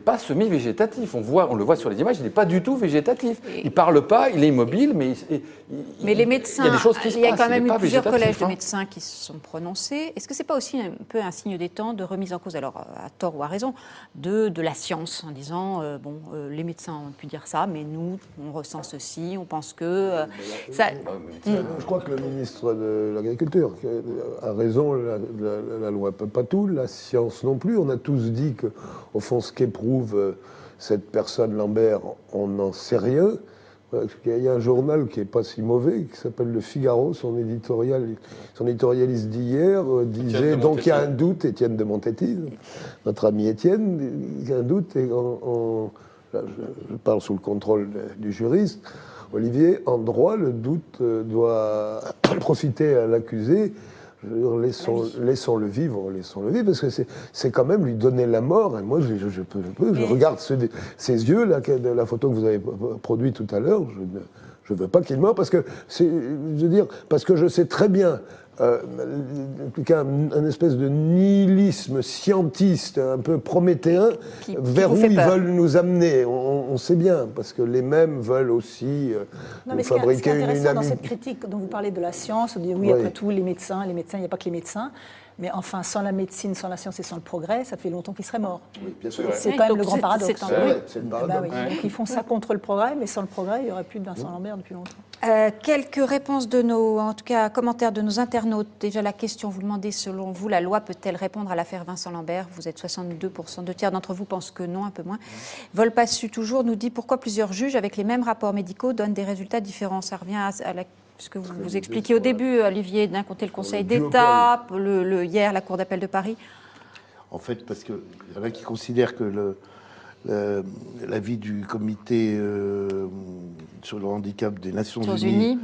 pas semi-végétatif. On le voit sur les images, il n'est pas du tout végétatif. Il ne parle pas, il est immobile, mais les médecins, il y a des choses qui se passent. Il y a quand même eu plusieurs collèges de hein. médecins qui se sont prononcés. Est-ce que ce n'est pas aussi un peu un signe des temps de remise en cause, alors à tort ou à raison, de la science, en disant, les médecins ont pu dire ça, mais nous, on ressent ceci, on pense que... Je crois que le ministre de l'Agriculture a raison, la loi ne peut pas tout, la science non plus. On a tous dit qu'au fond, ce qu'éprouve cette personne Lambert, on n'en sait rien. Il y a un journal qui n'est pas si mauvais, qui s'appelle Le Figaro, son éditorialiste d'hier disait, donc il y a un doute, Étienne de Montetti, notre ami Étienne, il y a un doute, et là, je parle sous le contrôle du juriste, Olivier, en droit, le doute doit profiter à l'accusé. Laissons-le vivre, parce que c'est quand même lui donner la mort. Et moi, je regarde ces yeux, là, de la photo que vous avez produite tout à l'heure, je ne veux pas qu'il meure, parce que, parce que je sais très bien qu'un espèce de nihilisme scientiste, un peu prométhéen, vers où ils veulent nous amener. On sait bien, parce que les mêmes veulent aussi nous fabriquer une intéressant dans cette critique dont vous parlez de la science, on dit oui, après tout, les médecins, il n'y a pas que les médecins. Mais enfin, sans la médecine, sans la science et sans le progrès, ça fait longtemps qu'ils seraient morts. Oui, bien sûr. C'est quand même le grand paradoxe. C'est le paradoxe. Donc ils font ça contre le progrès, mais sans le progrès, il n'y aurait plus de Vincent Lambert depuis longtemps. Quelques réponses de en tout cas, commentaires de nos internautes. Déjà la question, vous demandez, selon vous, la loi peut-elle répondre à l'affaire Vincent Lambert? Vous êtes 62%, 2 tiers d'entre vous pensent que non, un peu moins. Volpassu toujours nous dit pourquoi plusieurs juges avec les mêmes rapports médicaux donnent des résultats différents. Ça revient à ce que vous expliquiez au début, Olivier, d'un côté le Conseil d'État, hier la Cour d'appel de Paris. En fait, parce qu'il y en a qui considèrent que l'avis du comité sur le handicap des Nations Unies,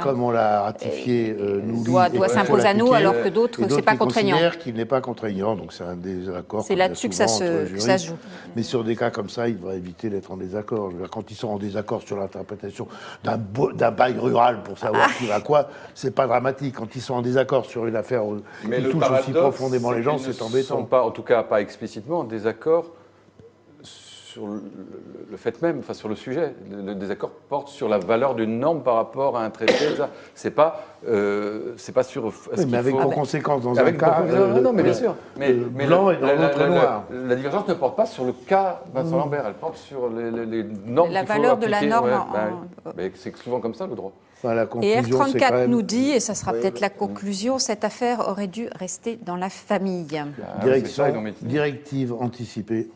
comme on l'a ratifié, nous doit s'imposer à nous, alors que d'autres, c'est pas contraignant. Considèrent qu'il n'est pas contraignant, donc c'est un désaccord. C'est là-dessus que ça se joue. Mais sur des cas comme ça, il devrait éviter d'être en désaccord. Quand ils sont en désaccord sur l'interprétation d'un bail rural pour savoir qui va quoi, c'est pas dramatique. Quand ils sont en désaccord sur une affaire qui touche aussi profondément les gens, c'est embêtant. Ils ne sont pas, en tout cas pas explicitement, en désaccord sur le fait même, enfin sur le sujet. Le désaccord porte sur la valeur d'une norme par rapport à un traité. C'est pas sur. Oui, mais avec pour conséquence dans un cas. Non, mais bien sûr. Mais blanc et dans l'autre noir. La divergence ne porte pas sur le cas Vincent Lambert. Elle porte sur les normes. La valeur de la norme. Mais c'est souvent comme ça le droit. Enfin, et R34 nous dit, et ça sera peut-être la conclusion, cette affaire aurait dû rester dans la famille. Directive anticipée.